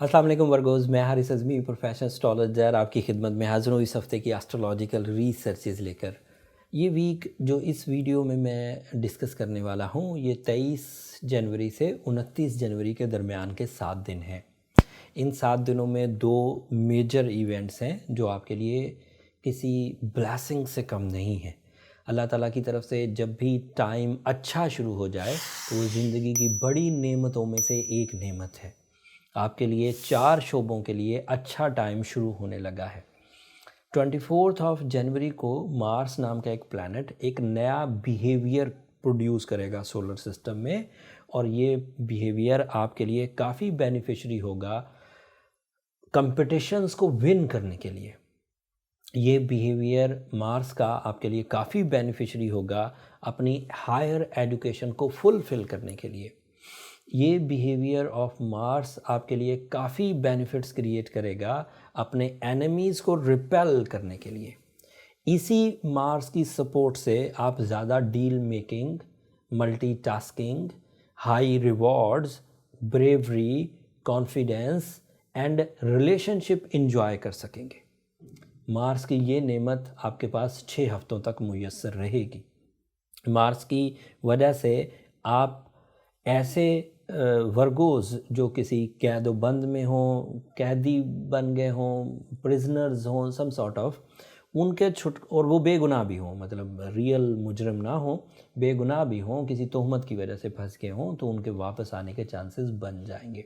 अस्सलाम वालेकुम वर्गोज़, मैं हारिस अज़मी प्रोफेशनल एस्ट्रोलॉजर आपकी खिदमत में हाज़िर हूँ इस हफ़्ते की एस्ट्रोलॉजिकल रिसर्चेज़ लेकर। ये वीक जो इस वीडियो में मैं डिस्कस करने वाला हूँ ये 23 जनवरी से 29 जनवरी के दरमियान के 7 दिन हैं। इन 7 दिनों में 2 मेजर इवेंट्स हैं जो आपके लिए किसी ब्लेसिंग से कम नहीं हैं। अल्लाह ताला की तरफ से जब भी टाइम अच्छा शुरू हो जाए तो वो ज़िंदगी की बड़ी नेमतों में से एक नेमत है। आपके लिए 4 शोबों के लिए अच्छा टाइम शुरू होने लगा है। 24 ऑफ जनवरी को मार्स नाम का एक प्लैनेट एक नया बिहेवियर प्रोड्यूस करेगा सोलर सिस्टम में, और ये बिहेवियर आपके लिए काफ़ी बेनिफिशियरी होगा कंपटीशंस को विन करने के लिए। ये बिहेवियर मार्स का आपके लिए काफ़ी बेनिफिशियरी होगा अपनी हायर एजुकेशन को फुलफ़िल करने के लिए। ये बिहेवियर ऑफ मार्स आपके लिए काफ़ी बेनिफिट्स क्रिएट करेगा अपने एनिमीज़ को रिपेल करने के लिए। इसी मार्स की सपोर्ट से आप ज़्यादा deal making, multitasking, high rewards, bravery, confidence and relationship enjoy कर सकेंगे। मार्स की ये नेमत आपके पास 6 हफ्तों तक मुयस्सर रहेगी। मार्स की वजह से आप ऐसे वर्गोज़ जो किसी कैद बंद में हों, कैदी बन गए हों, प्रिजनर्स हों, सम सॉर्ट ऑफ, उनके और वो बेगुनाह भी हों, मतलब रियल मुजरिम ना हों, बेगुनाह भी हों, किसी तोहमत की वजह से फंस गए हों, तो उनके वापस आने के चांसेस बन जाएंगे।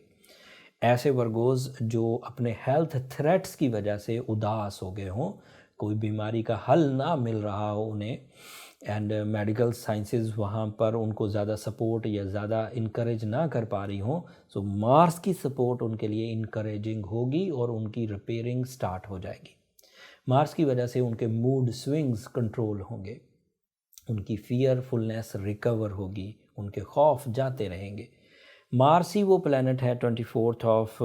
ऐसे वर्गोज़ जो अपने हेल्थ थ्रेट्स की वजह से उदास हो गए हों, कोई बीमारी का हल ना मिल रहा हो उन्हें, एंड मेडिकल साइंसेस वहाँ पर उनको ज़्यादा सपोर्ट या ज़्यादा इनकरेज ना कर पा रही हों, सो मार्स की सपोर्ट उनके लिए इनकरेजिंग होगी और उनकी रिपेयरिंग स्टार्ट हो जाएगी। मार्स की वजह से उनके मूड स्विंग्स कंट्रोल होंगे, उनकी फियरफुलनेस रिकवर होगी, उनके खौफ जाते रहेंगे। मार्स ही वो प्लैनेट है 24 ऑफ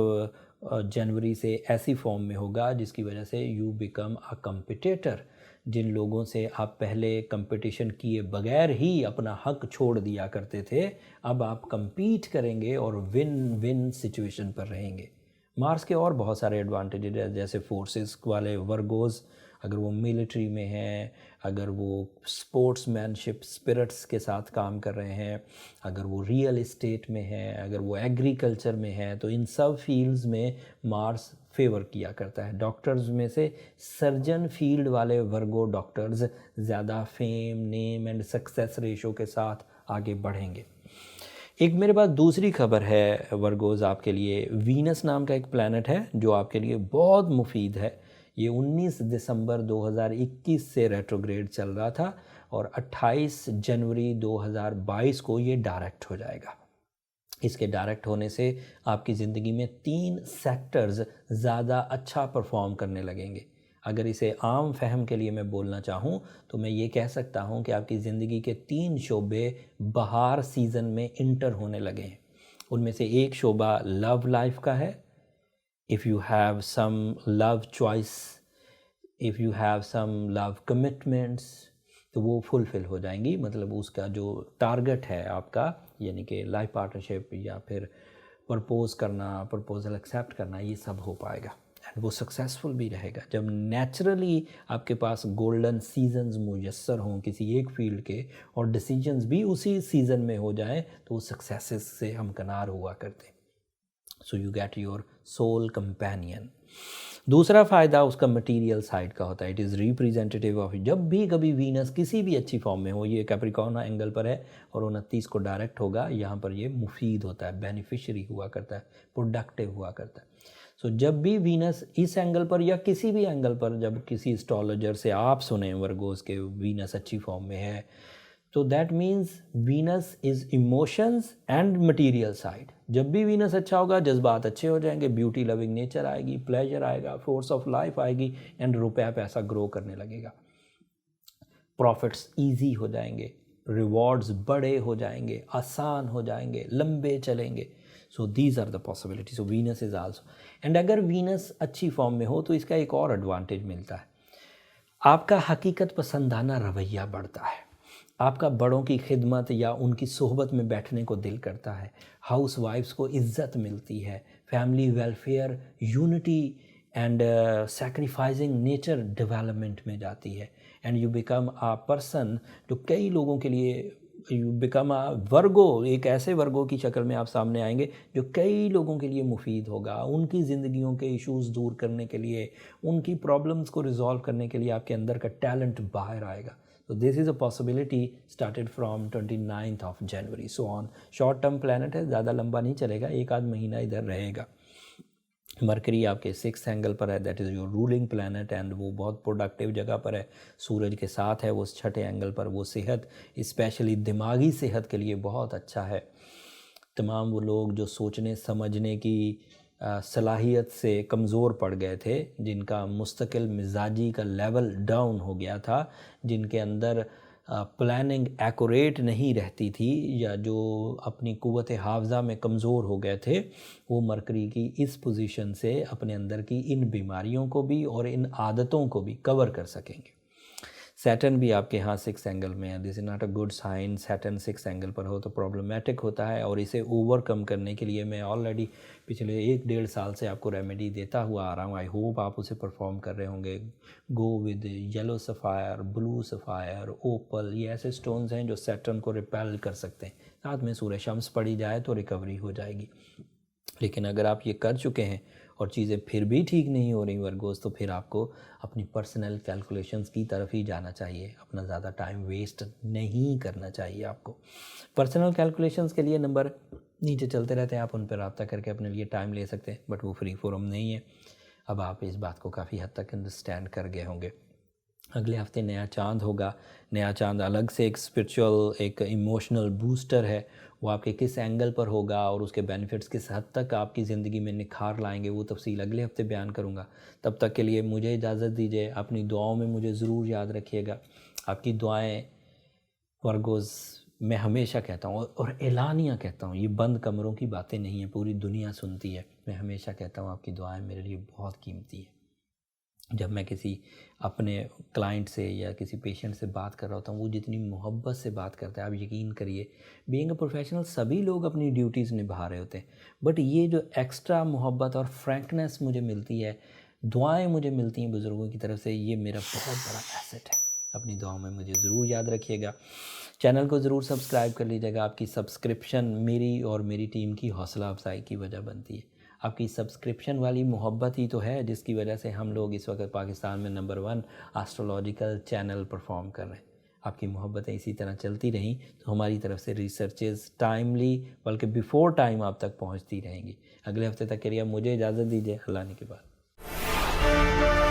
जनवरी से ऐसी फॉर्म में होगा जिसकी वजह से यू बिकम अ कम्पिटिटर। जिन लोगों से आप पहले कंपटीशन किए बगैर ही अपना हक छोड़ दिया करते थे, अब आप compete करेंगे और विन विन सिचुएशन पर रहेंगे। मार्स के और बहुत सारे एडवांटेजेस हैं, जैसे फोर्सेस वाले वर्गोज़ अगर वो मिलिट्री में हैं, अगर वो स्पोर्ट्समैनशिप स्पिरिट्स के साथ काम कर रहे हैं, अगर वो रियल इस्टेट में हैं, अगर वो एग्रीकल्चर में हैं, तो इन सब फील्ड्स में मार्स फेवर किया करता है। डॉक्टर्स में से सर्जन फील्ड वाले वर्गो डॉक्टर्स ज़्यादा fame, name and success ratio के साथ आगे बढ़ेंगे। एक मेरे पास दूसरी खबर है वर्गोज़ आपके लिए। वीनस नाम का एक प्लैनेट है जो आपके लिए बहुत मुफीद है। ये 19 दिसंबर 2021 से रेट्रोग्रेड चल रहा था और 28 जनवरी 2022 को ये डायरेक्ट हो जाएगा। इसके डायरेक्ट होने से आपकी ज़िंदगी में 3 सेक्टर्स ज़्यादा अच्छा परफॉर्म करने लगेंगे। अगर इसे आम फहम के लिए मैं बोलना चाहूँ तो मैं ये कह सकता हूँ कि आपकी ज़िंदगी के 3 शोबे बहार सीज़न में इंटर होने लगे हैं। उनमें से एक शोबा लव लाइफ का है। If you have some love choice, if you have some love commitments, तो वो फुलफ़िल हो जाएंगी। मतलब उसका जो टारगेट है आपका, यानी कि लाइफ पार्टनरशिप या फिर प्रपोज़ करना, प्रपोज़ल एक्सेप्ट करना, ये सब हो पाएगा एंड वो सक्सेसफुल भी रहेगा। जब नेचुरली आपके पास गोल्डन सीजन्स मुयस्सर हों किसी एक फील्ड के और डिसीजंस भी उसी सीज़न में हो जाएं, तो वो सक्सेसेस से हमकनार हुआ करते हैं। So you get your soul companion. दूसरा फ़ायदा उसका मटेरियल साइड का होता है। इट इज़ रिप्रेजेंटेटिव ऑफ, जब भी कभी वीनस किसी भी अच्छी फॉर्म में हो, ये कैप्रिकॉर्न एंगल पर है और 29 को डायरेक्ट होगा, यहाँ पर ये मुफीद होता है, बेनिफिशियरी हुआ करता है, प्रोडक्टिव हुआ करता है। सो जब भी वीनस इस एंगल पर या किसी भी एंगल पर, जब किसी एस्ट्रोलॉजर से आप सुने वर्गोज़ के वीनस अच्छी फॉर्म में है, तो that means Venus is emotions and material side. जब भी वीनस अच्छा होगा, जज्बात अच्छे हो जाएंगे, ब्यूटी लविंग नेचर आएगी, प्लेजर आएगा, फोर्स ऑफ लाइफ आएगी एंड रुपया पैसा ग्रो करने लगेगा। प्रॉफिट्स ईजी हो जाएंगे, रिवॉर्ड्स बड़े हो जाएंगे, आसान हो जाएंगे, लंबे चलेंगे। So these are the possibility. So Venus is also, and अगर वीनस अच्छी फॉर्म में हो तो इसका एक और एडवांटेज मिलता है, आपका हकीकत पसंदाना रवैया बढ़ता है, आपका बड़ों की खिदमत या उनकी सोहबत में बैठने को दिल करता है, हाउस वाइफ्स को इज़्ज़त मिलती है, family welfare, unity and sacrificing nature development में जाती है। And you become a person जो कई लोगों के लिए, यू बिकम अ वर्गो, एक ऐसे वर्गो की शक्ल में आप सामने आएंगे जो कई लोगों के लिए मुफीद होगा, उनकी ज़िंदगियों के इश्यूज़ दूर करने के लिए, उनकी प्रॉब्लम्स को रिजॉल्व करने के लिए आपके अंदर का टैलेंट बाहर आएगा। तो this is a possibility started from 29th of January। So on short term planet है, ज़्यादा लंबा नहीं चलेगा, एक आध महीना इधर रहेगा। मरकरी आपके 6th एंगल पर है, that is your ruling planet, and वो बहुत प्रोडक्टिव जगह पर है, सूरज के साथ है वो 6ठे एंगल पर। वो सेहत, स्पेशली दिमागी सेहत के लिए बहुत अच्छा है। तमाम वो लोग जो सोचने समझने की सलाहियत से कमज़ोर पड़ गए थे, जिनका मुस्तकिल मिजाजी का लेवल डाउन हो गया था, जिनके अंदर प्लानिंग एक्यूरेट नहीं रहती थी, या जो अपनी क़ुव्वत हाफ़ज़ा में कमज़ोर हो गए थे, वो मरकरी की इस पोजीशन से अपने अंदर की इन बीमारियों को भी और इन आदतों को भी कवर कर सकेंगे। सैटर्न भी आपके यहाँ 6th एंगल में है, this is not a good sign. Saturn 6th angle पर हो तो प्रॉब्लमेटिक होता है, और इसे ओवरकम करने के लिए मैं ऑलरेडी पिछले 1-1.5 साल से आपको रेमेडी देता हुआ आ रहा हूँ। आई होप आप उसे परफॉर्म कर रहे होंगे। Go with yellow sapphire, blue sapphire, opal, ये ऐसे स्टोन्स हैं जो सैटर्न को रिपेल कर सकते हैं। साथ में सूरज शम्स पड़ी जाए तो रिकवरी हो जाएगी। लेकिन अगर आप ये कर चुके हैं और चीज़ें फिर भी ठीक नहीं हो रही वर्गोस, तो फिर आपको अपनी पर्सनल कैलकुलेशंस की तरफ ही जाना चाहिए, अपना ज़्यादा टाइम वेस्ट नहीं करना चाहिए आपको। पर्सनल कैलकुलेशंस के लिए नंबर नीचे चलते रहते हैं, आप उन पर रब्ता करके अपने लिए टाइम ले सकते हैं, बट वो फ्री फोरम नहीं है। अब आप इस बात को काफ़ी हद तक अंडरस्टैंड कर गए होंगे। अगले हफ्ते नया चांद होगा। नया चांद अलग से एक स्पिरिचुअल, एक इमोशनल बूस्टर है। वो आपके किस एंगल पर होगा और उसके बेनिफिट्स किस हद तक आपकी ज़िंदगी में निखार लाएंगे, वो तफसील अगले हफ्ते बयान करूँगा। तब तक के लिए मुझे इजाज़त दीजिए। अपनी दुआओं में मुझे ज़रूर याद रखिएगा। आपकी दुआएं वर्गोज़, मैं हमेशा कहता हूँ और एलानिया कहता हूँ, ये बंद कमरों की बातें नहीं हैं, पूरी दुनिया सुनती है। मैं हमेशा कहता हूँ आपकी दुआएं मेरे लिए बहुत कीमती है। जब मैं किसी अपने क्लाइंट से या किसी पेशेंट से बात कर रहा होता हूँ, वो जितनी मोहब्बत से बात करता है, आप यकीन करिए, बीइंग अ प्रोफेशनल सभी लोग अपनी ड्यूटीज़ निभा रहे होते हैं, बट ये जो एक्स्ट्रा मोहब्बत और फ्रैंकनेस मुझे मिलती है, दुआएं मुझे मिलती हैं बुज़ुर्गों की तरफ से, ये मेरा बहुत बड़ा एसेट है। अपनी दुआओं में मुझे ज़रूर याद रखिएगा। चैनल को ज़रूर सब्सक्राइब कर लीजिएगा। आपकी सब्सक्रिप्शन मेरी और मेरी टीम की हौसला अफजाई की वजह बनती है। आपकी सब्सक्रिप्शन वाली मोहब्बत ही तो है जिसकी वजह से हम लोग इस वक्त पाकिस्तान में नंबर 1 एस्ट्रोलॉजिकल चैनल परफॉर्म कर रहे हैं। आपकी मोहब्बतें इसी तरह चलती रहीं तो हमारी तरफ से रिसर्चेज़ टाइमली, बल्कि बिफ़ोर टाइम आप तक पहुंचती रहेंगी। अगले हफ्ते तक के लिए मुझे इजाज़त दीजिए। अल्लाह ने के बाद।